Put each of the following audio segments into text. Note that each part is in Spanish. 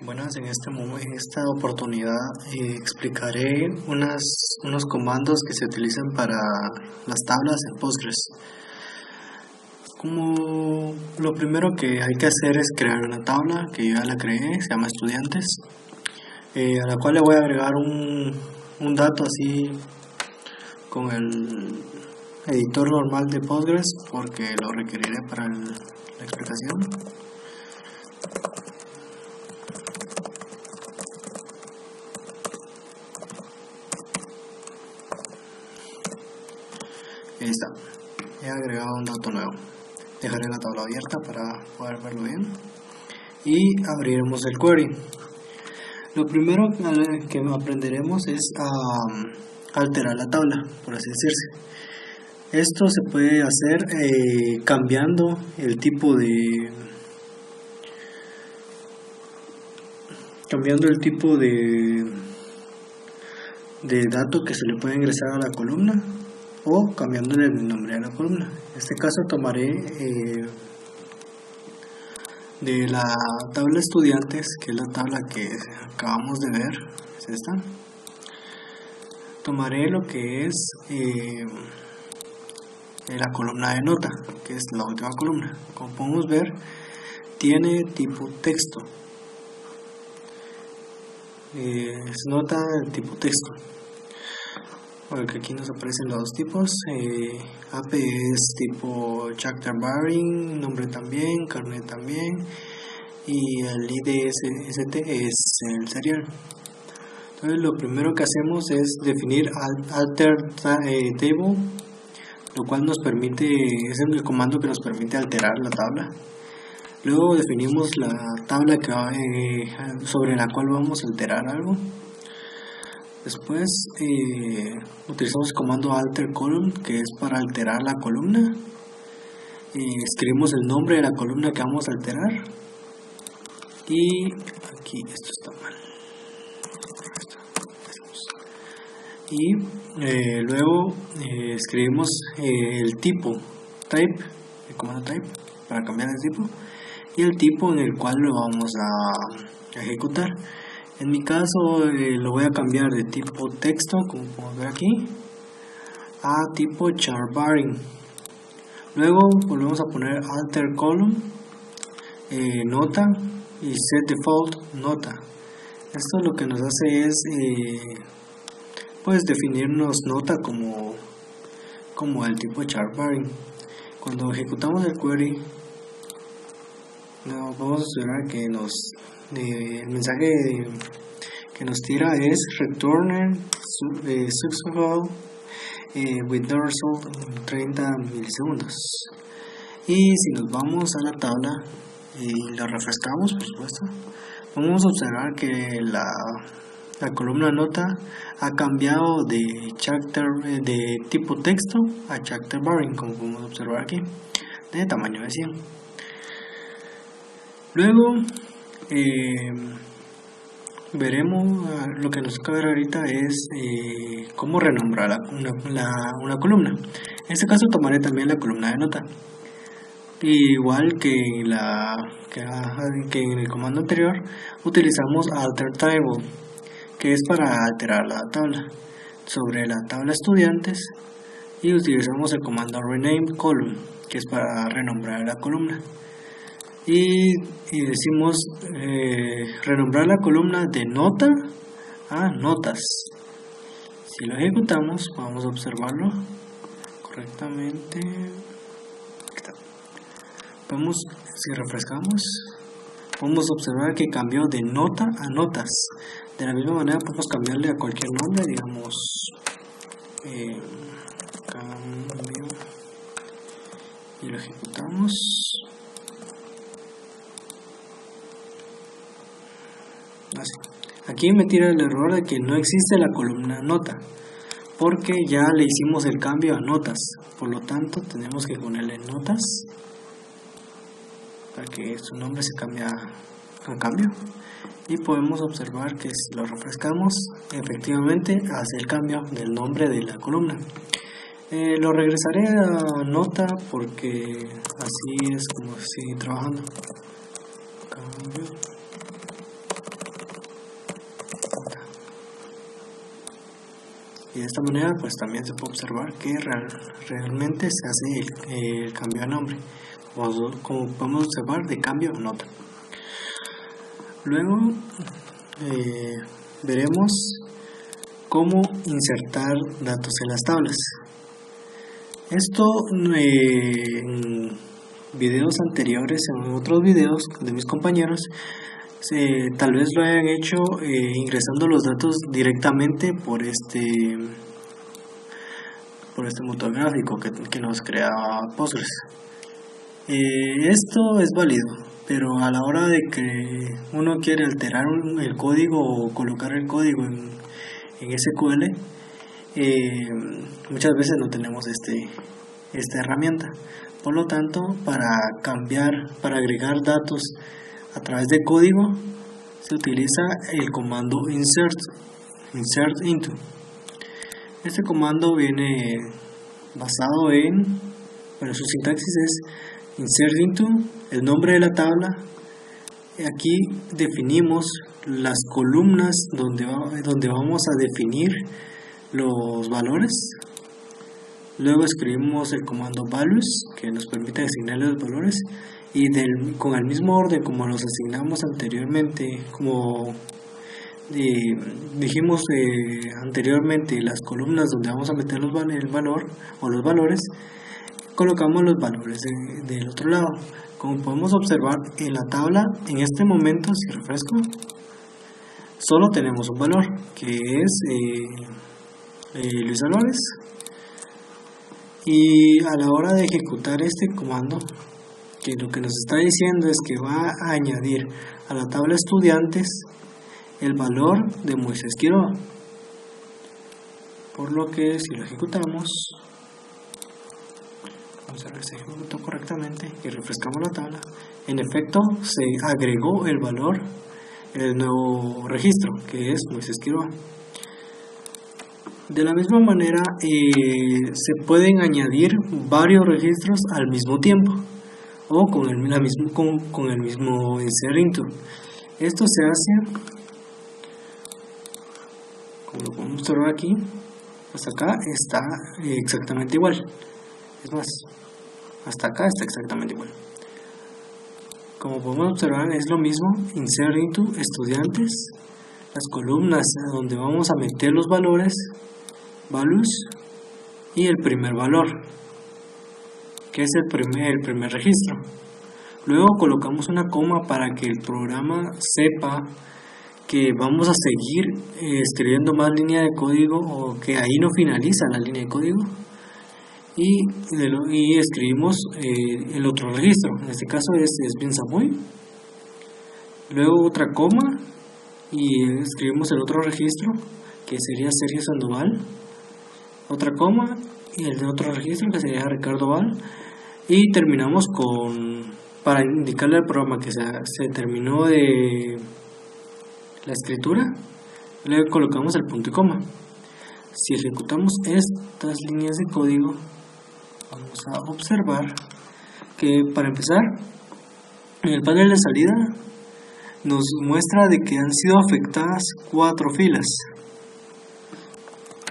Buenas, en esta oportunidad explicaré unos comandos que se utilizan para las tablas en Postgres. Como lo primero que hay que hacer es crear una tabla que yo ya la creé, se llama estudiantes, a la cual le voy a agregar un dato así con el editor normal de Postgres porque lo requeriré para la explicación. Ahí está, he agregado un dato nuevo. Dejaré la tabla abierta para poder verlo bien y abriremos el query. Lo primero que aprenderemos es a alterar la tabla, por así decirse. Esto se puede hacer cambiando el tipo de dato que se le puede ingresar a la columna o cambiándole el nombre a la columna. En este caso tomaré de la tabla estudiantes, que es la tabla que acabamos de ver, es esta. Tomaré lo que es la columna de nota, que es la última columna. Como podemos ver, tiene tipo texto. Es nota de tipo texto. Porque aquí nos aparecen los dos tipos. AP es tipo chapter barring, nombre también, carnet también, y el IDST es el serial. Entonces lo primero que hacemos es definir alter table, lo cual nos permite, es el comando que nos permite alterar la tabla. Luego definimos la tabla sobre la cual vamos a alterar algo. Después utilizamos el comando alter column, que es para alterar la columna. Escribimos el nombre de la columna que vamos a alterar. Y aquí esto está mal. Y luego escribimos el tipo, type, el comando type, para cambiar el tipo. Y el tipo en el cual lo vamos a ejecutar. En mi caso lo voy a cambiar de tipo texto, como podemos ver aquí, a tipo char barring. Luego volvemos a poner alter column, nota y set default nota. Esto lo que nos hace es pues definirnos nota como el tipo char barring. Cuando ejecutamos el query, vamos a observar que el mensaje que nos tira es return successful with the result en 30 milisegundos. Y si nos vamos a la tabla y la refrescamos, por supuesto, vamos a observar que la columna nota ha cambiado de tipo texto a chapter barring, como podemos observar aquí, de tamaño de 100. Luego veremos, lo que nos toca ver ahorita es cómo renombrar una columna. En este caso tomaré también la columna de nota. Igual que en el comando anterior, utilizamos alter table, que es para alterar la tabla sobre la tabla estudiantes, y utilizamos el comando rename column, que es para renombrar la columna. Y decimos renombrar la columna de nota a notas. Si lo ejecutamos, vamos a observarlo correctamente. Si refrescamos, podemos observar que cambió de nota a notas. De la misma manera podemos cambiarle a cualquier nombre, digamos cambio, y lo ejecutamos. Aquí me tira el error de que no existe la columna nota, porque ya le hicimos el cambio a notas. Por lo tanto tenemos que ponerle notas para que su nombre se cambie a cambio. Y podemos observar que si lo refrescamos, efectivamente hace el cambio del nombre de la columna. Lo regresaré a nota porque así es como sigue trabajando. Cambio. esta manera pues también se puede observar que realmente se hace el cambio de nombre, como podemos observar, de cambio a nota. Luego veremos cómo insertar datos en las tablas. Esto en videos anteriores, en otros videos de mis compañeros, tal vez lo hayan hecho ingresando los datos directamente por este motor gráfico que nos crea Postgres. Esto es válido, pero a la hora de que uno quiere alterar el código o colocar el código en SQL, muchas veces no tenemos esta herramienta. Por lo tanto, para agregar datos a través de código, se utiliza el comando insert into. Este comando viene basado su sintaxis es insert into, el nombre de la tabla. Aquí definimos las columnas donde vamos a definir los valores. Luego escribimos el comando values, que nos permite asignar los valores, y con el mismo orden como los asignamos anteriormente, como dijimos anteriormente, las columnas donde vamos a meter el valor o los valores, colocamos los valores del otro lado. Como podemos observar en la tabla, en este momento, si refresco, solo tenemos un valor, que es Luis Álvarez. Y a la hora de ejecutar este comando, que lo que nos está diciendo es que va a añadir a la tabla estudiantes el valor de Moisés Quiroga. Por lo que si lo ejecutamos, vamos a ver si se ejecutó correctamente y refrescamos la tabla. En efecto, se agregó el valor en el nuevo registro, que es Moisés Quiroga. De la misma manera, se pueden añadir varios registros al mismo tiempo o con el mismo insert into. Esto se hace, como lo podemos observar aquí, hasta acá está exactamente igual. Es más, hasta acá está exactamente igual. Como podemos observar, es lo mismo, insert into, estudiantes, las columnas donde vamos a meter los valores, values, y el primer valor, que es el primer registro. Luego colocamos una coma para que el programa sepa que vamos a seguir escribiendo más línea de código, o que ahí no finaliza la línea de código, y escribimos el otro registro. En este caso es Ben Samuel. Luego otra coma y escribimos el otro registro, que sería Sergio Sandoval. Otra coma y el de otro registro, que sería Ricardo Val, y terminamos para indicarle al programa que se terminó de la escritura. Luego colocamos el punto y coma. Si ejecutamos estas líneas de código, vamos a observar que, para empezar, en el panel de salida nos muestra de que han sido afectadas 4 filas.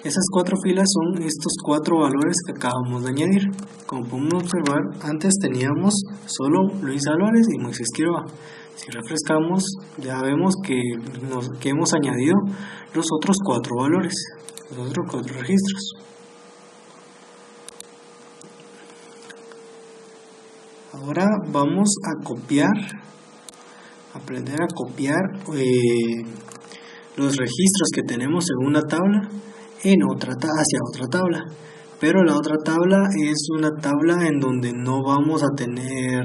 Esas 4 filas son estos 4 valores que acabamos de añadir. Como podemos observar, antes teníamos solo Luis Álvarez y Moisés Quiroga. Si refrescamos, ya vemos que hemos añadido los otros 4 valores, los otros 4 registros. Ahora vamos a aprender a copiar los registros que tenemos en una tabla hacia otra tabla, pero la otra tabla es una tabla en donde no vamos a tener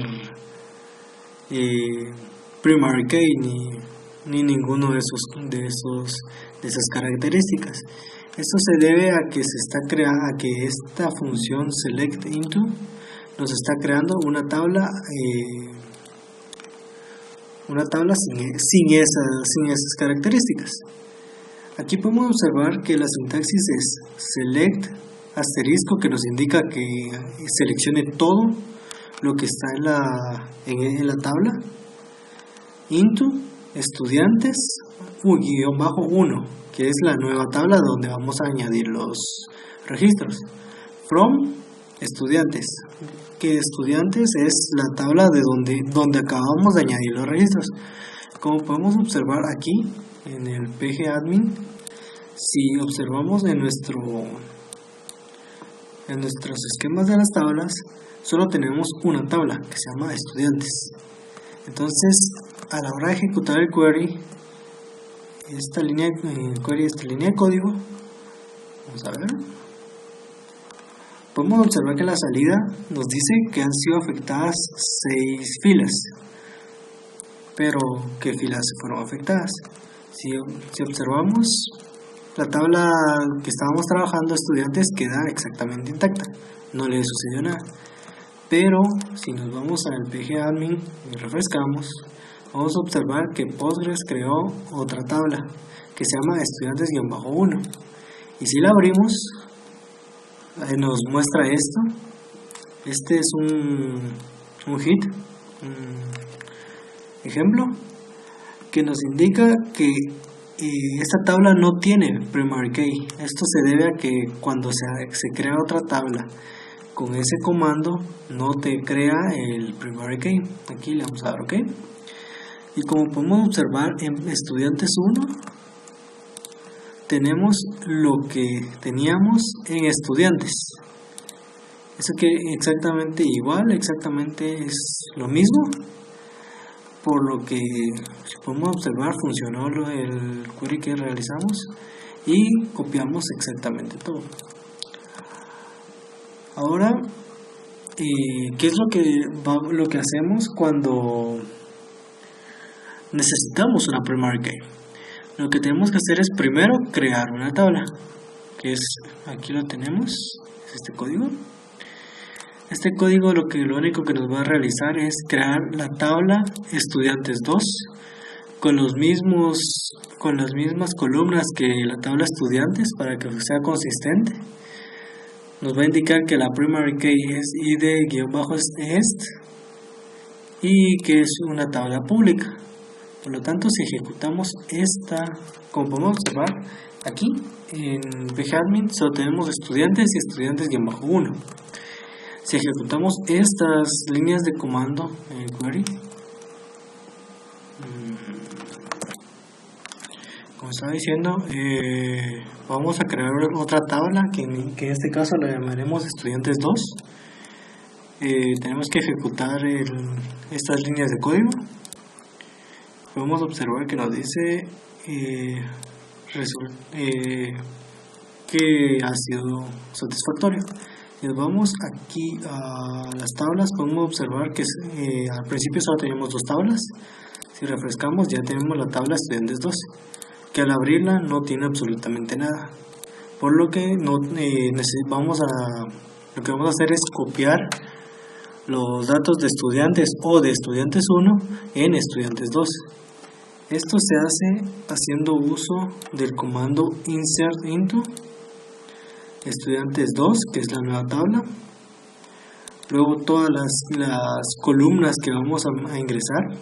primary key ni ninguno de esas características. Esto se debe a que esta función select into nos está creando una tabla sin esas características. Aquí podemos observar que la sintaxis es select asterisco, que nos indica que seleccione todo lo que está en la tabla, into estudiantes U-1, que es la nueva tabla donde vamos a añadir los registros. From estudiantes, que estudiantes es la tabla de donde acabamos de añadir los registros. Como podemos observar aquí en el pgadmin, si observamos en nuestros esquemas de las tablas, solo tenemos una tabla que se llama estudiantes. Entonces, a la hora de ejecutar el query, esta línea de código, vamos a ver, podemos observar que la salida nos dice que han sido afectadas 6 filas, pero ¿qué filas fueron afectadas? Si observamos, la tabla que estábamos trabajando, estudiantes, queda exactamente intacta, no le sucedió nada. Pero si nos vamos al pgadmin y refrescamos, vamos a observar que Postgres creó otra tabla que se llama estudiantes-1. Y si la abrimos, nos muestra esto. Este es un hit, un ejemplo, que nos indica que esta tabla no tiene primary key. Esto se debe a que cuando se crea otra tabla con ese comando, no te crea el primary key. Aquí le vamos a dar OK. Y como podemos observar en estudiantes 1, tenemos lo que teníamos en estudiantes. Eso que exactamente igual, exactamente es lo mismo. Por lo que, si podemos observar, funcionó el query que realizamos y copiamos exactamente todo. Ahora, ¿qué es lo que hacemos cuando necesitamos una primary key? Lo que tenemos que hacer es primero crear una tabla, que es, aquí lo tenemos, es este código. Este código lo único que nos va a realizar es crear la tabla estudiantes 2 con las mismas columnas que la tabla estudiantes para que sea consistente. Nos va a indicar que la primary key es id-est y que es una tabla pública. Por lo tanto, si ejecutamos esta, como podemos observar aquí en pgadmin, solo tenemos estudiantes y estudiantes-1. Si ejecutamos estas líneas de comando en el query, como estaba diciendo, vamos a crear otra tabla que en este caso la llamaremos estudiantes 2. Tenemos que ejecutar estas líneas de código. Podemos observar que nos dice que ha sido satisfactorio. Si nos vamos aquí a las tablas, podemos observar que al principio solo teníamos 2 tablas. Si refrescamos, ya tenemos la tabla estudiantes 2, que al abrirla no tiene absolutamente nada. Por lo que lo que vamos a hacer es copiar los datos de estudiantes o de estudiantes 1 en estudiantes 2. Esto se hace haciendo uso del comando insert into estudiantes 2, que es la nueva tabla. Luego todas las columnas que vamos a ingresar.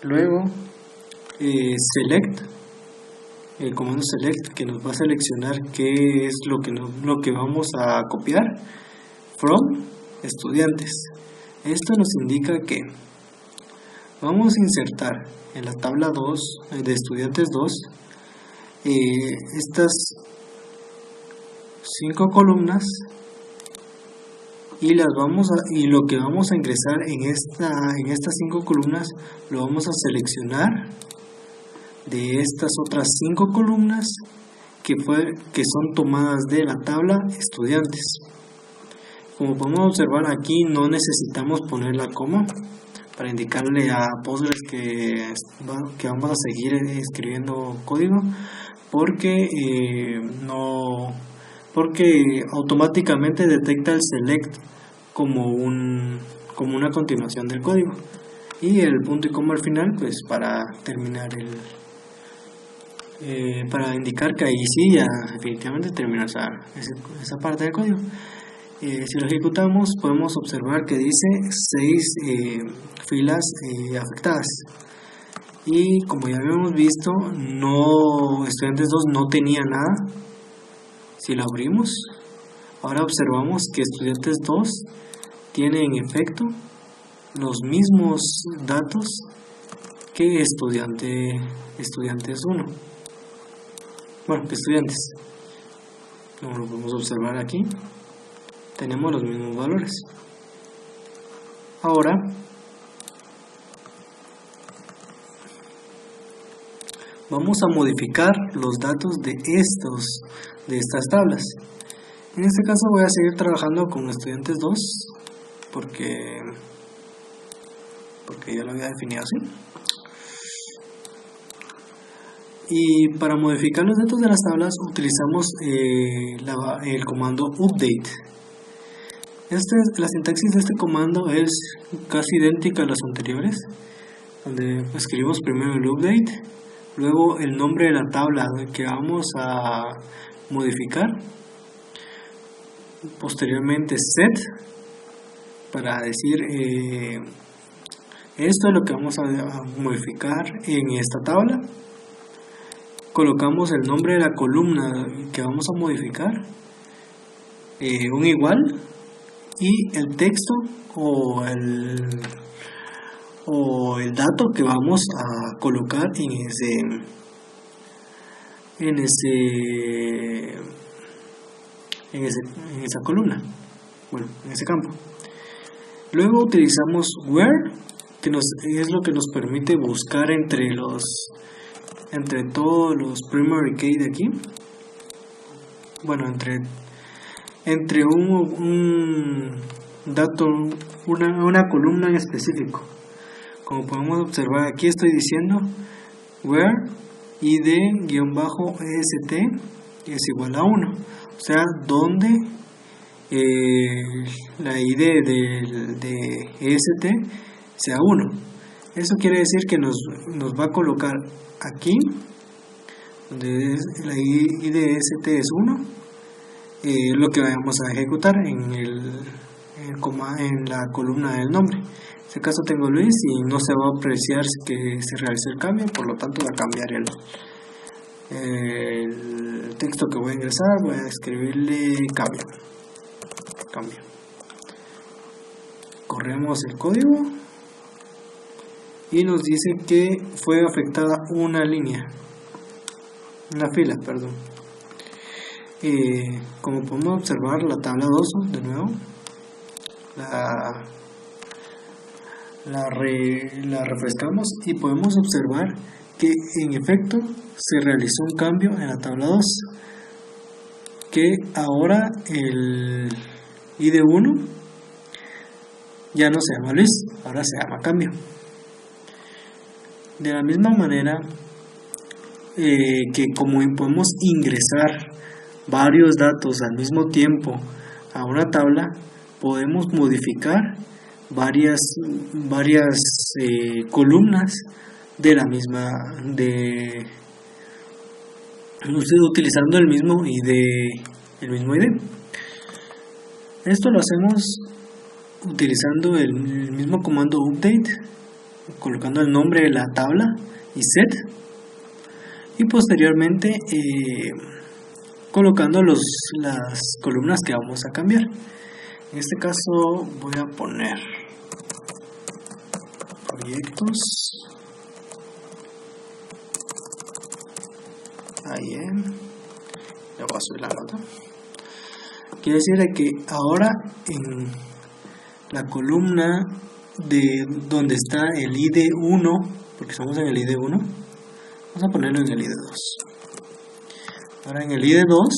Luego select, el comando select, que nos va a seleccionar qué es lo que vamos a copiar. From estudiantes. Esto nos indica que vamos a insertar en la tabla 2 de estudiantes 2 estas 5 columnas y lo que vamos a ingresar en estas 5 columnas lo vamos a seleccionar de estas otras 5 columnas que son tomadas de la tabla estudiantes. Como podemos observar aquí, no necesitamos poner la coma para indicarle a Postgres que vamos a seguir escribiendo código, porque automáticamente detecta el select como una continuación del código, y el punto y coma al final, pues para terminar para indicar que ahí sí ya definitivamente termina esa parte del código. Si lo ejecutamos, podemos observar que dice 6 filas afectadas. y como ya habíamos visto, estudiantes 2 no tenía nada. Si lo abrimos, ahora observamos que estudiantes 2 tiene en efecto los mismos datos que estudiantes 1. Bueno, que estudiantes. Como lo podemos observar aquí, tenemos los mismos valores. Ahora vamos a modificar los datos de estas tablas. En este caso voy a seguir trabajando con estudiantes 2 porque ya lo había definido así. Y para modificar los datos de las tablas utilizamos el comando update. La sintaxis de este comando es casi idéntica a las anteriores, donde escribimos primero el update, luego el nombre de la tabla que vamos a modificar, posteriormente set, para decir esto es lo que vamos a modificar en esta tabla. Colocamos el nombre de la columna que vamos a modificar, un igual, y el texto o el dato que vamos a colocar en esa columna, bueno, en ese campo. Luego utilizamos where, que es lo que nos permite buscar entre todos los primary key de aquí, bueno, entre un dato, una columna en específico. Como podemos observar, aquí estoy diciendo where id-est es igual a 1, o sea, donde la id de est sea 1. Eso quiere decir que nos va a colocar aquí, donde la id-est es 1, lo que vamos a ejecutar en la columna del nombre. En este caso tengo Luis y no se va a apreciar que se realizó el cambio, por lo tanto voy a cambiar el texto que voy a ingresar, voy a escribirle cambio. Corremos el código y nos dice que fue afectada una fila, perdón. Como podemos observar, la tabla 2, de nuevo, la refrescamos y podemos observar que en efecto se realizó un cambio en la tabla 2, que ahora el ID1 ya no se llama Luis, ahora se llama cambio. De la misma manera que como podemos ingresar varios datos al mismo tiempo a una tabla, podemos modificar varias columnas de la misma, utilizando el mismo ID. Esto lo hacemos utilizando el mismo comando update, colocando el nombre de la tabla y set, y posteriormente colocando las columnas que vamos a cambiar. En este caso voy a poner proyectos, ahí le voy a subir la nota. Quiere decir que ahora en la columna de donde está el ID1, porque estamos en el ID1, vamos a ponerlo en el ID2. Ahora en el ID2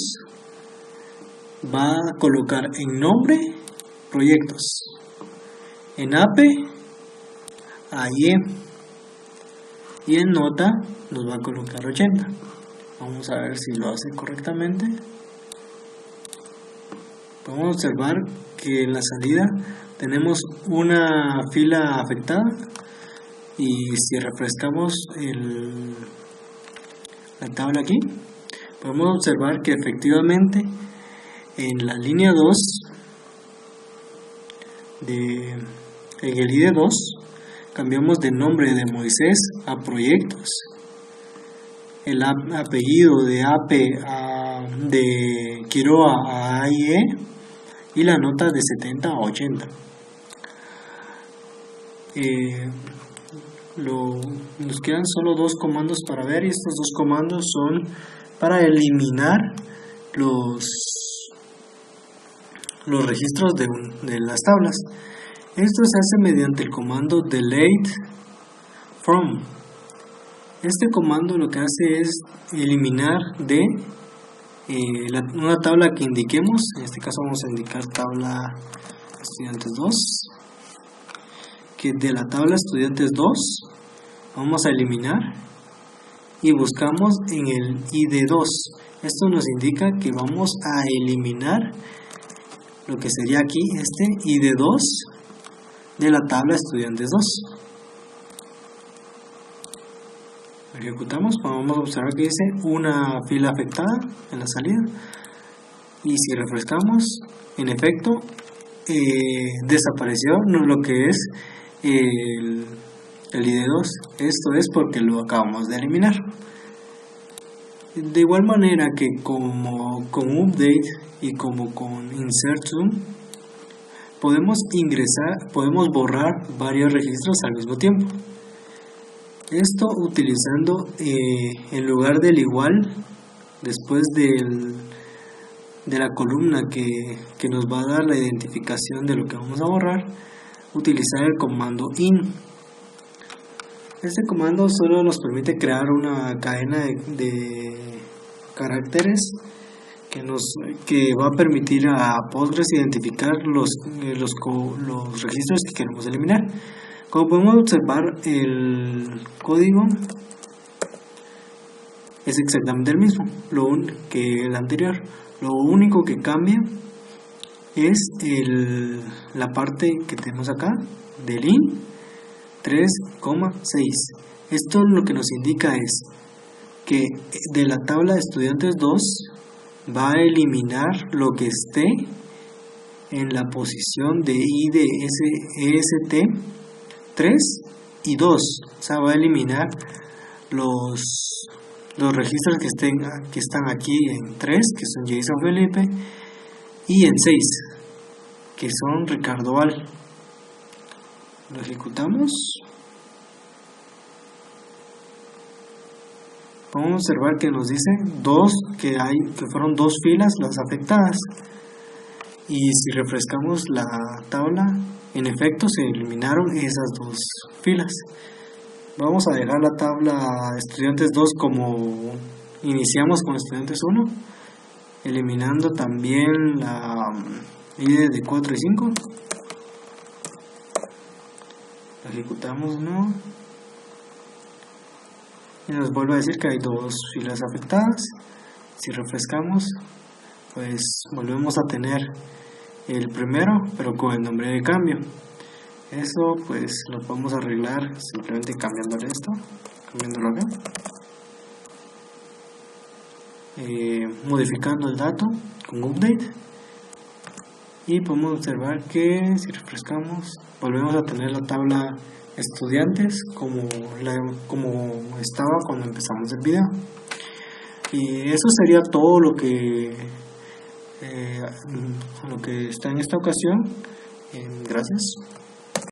va a colocar en nombre proyectos, en APE AIE, y en nota nos va a colocar 80. Vamos a ver si lo hace correctamente. Podemos observar que en la salida tenemos una fila afectada, y si refrescamos la tabla aquí, podemos observar que efectivamente en la línea 2 en el ID2 cambiamos de nombre de Moisés a proyectos, el apellido de Ape de Quiroa a AIE y la nota de 70 a 80. Nos quedan solo 2 comandos para ver, y estos 2 comandos son para eliminar los registros de las tablas. Esto se hace mediante el comando delete from. Este comando lo que hace es eliminar de una tabla que indiquemos. En este caso vamos a indicar tabla estudiantes 2, que de la tabla estudiantes 2 vamos a eliminar y buscamos en el ID2. Esto nos indica que vamos a eliminar lo que sería aquí este ID2 de la tabla estudiantes 2. Ejecutamos, vamos a observar que dice una fila afectada en la salida, y si refrescamos, en efecto desapareció lo que es el ID2. Esto es porque lo acabamos de eliminar. De igual manera que como con update y como con insert zoom, podemos borrar varios registros al mismo tiempo. Esto utilizando en lugar del igual, después de la columna que nos va a dar la identificación de lo que vamos a borrar, utilizar el comando in. Este comando solo nos permite crear una cadena de caracteres que va a permitir a Postgres identificar los registros que queremos eliminar. Como podemos observar, el código es exactamente el mismo que el anterior. Lo único que cambia es la parte que tenemos acá del in 3,6. Esto lo que nos indica es que de la tabla de estudiantes 2 va a eliminar lo que esté en la posición de IDEST 3 y 2, o sea, va a eliminar los registros que están aquí en 3, que son Jason Felipe, y en 6, que son Ricardo Al. Lo ejecutamos. Vamos a observar que nos dice que fueron 2 filas las afectadas, y si refrescamos la tabla, en efecto se eliminaron esas 2 filas. Vamos a dejar la tabla estudiantes 2 como iniciamos con estudiantes 1, eliminando también la ID de 4 y 5. Lo ejecutamos, ¿no? Y nos vuelve a decir que hay 2 filas afectadas. Si refrescamos, pues volvemos a tener el primero, pero con el nombre de cambio. Eso pues lo podemos arreglar simplemente cambiándolo acá, modificando el dato con update, y podemos observar que si refrescamos volvemos a tener la tabla estudiantes como estaba cuando empezamos el video. Y eso sería todo lo que está en esta ocasión. Gracias.